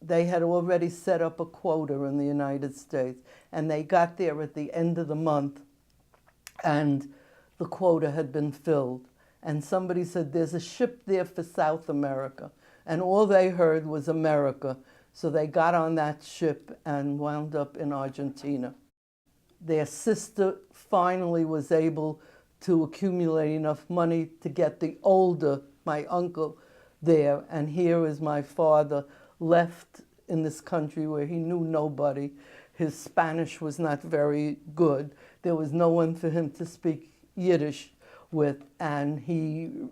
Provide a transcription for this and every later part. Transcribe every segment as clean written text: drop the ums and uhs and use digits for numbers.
they had already set up a quota in the United States, and they got there at the end of the month, and the quota had been filled. And somebody said, there's a ship there for South America. And all they heard was America. So they got on that ship and wound up in Argentina. Their sister finally was able to accumulate enough money to get the older, my uncle, there. And here is my father, left in this country where he knew nobody. His Spanish was not very good. There was no one for him to speak Yiddish with, and he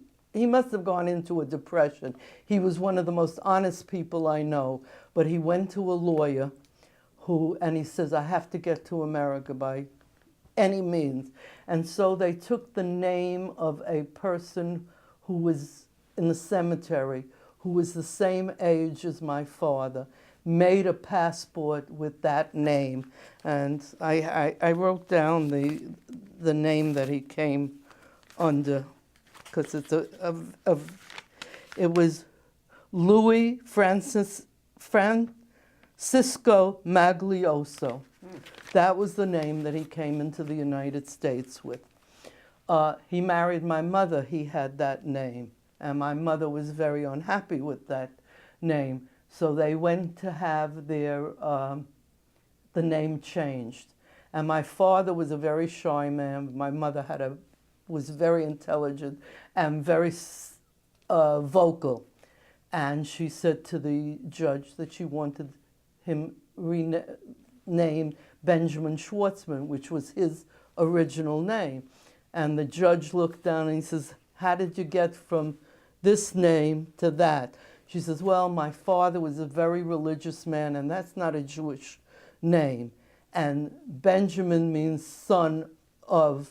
must have gone into a depression. He was one of the most honest people I know, but he went to a lawyer and he says, I have to get to America by any means. And so they took the name of a person who was in the cemetery, who was the same age as my father, made a passport with that name. And I wrote down the name that he came under, because it's it was Louis Francisco Maglioso. That was the name that he came into the United States with. He married my mother, he had that name. And my mother was very unhappy with that name. So they went to have the name changed. And my father was a very shy man. My mother was very intelligent and very vocal. And she said to the judge that she wanted him renamed Benjamin Schwartzman, which was his original name. And the judge looked down and he says, how did you get from this name to that? She says, well, my father was a very religious man, and that's not a Jewish name. And Benjamin means son of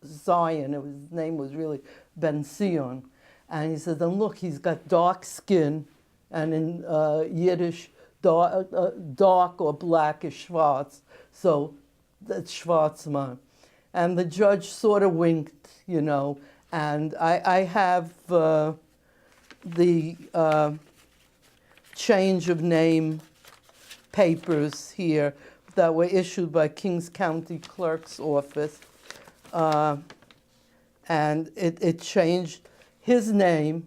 Zion. His name was really Ben Sion. And he says, and look, he's got dark skin, and in Yiddish, dark or black is schwarz. So that's Schwarzman. And the judge sort of winked, you know, and I have the change of name papers here that were issued by Kings County Clerk's office. And it changed his name,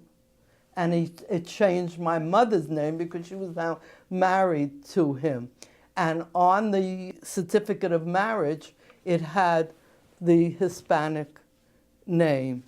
and it changed my mother's name because she was now married to him. And on the certificate of marriage, it had the Hispanic name.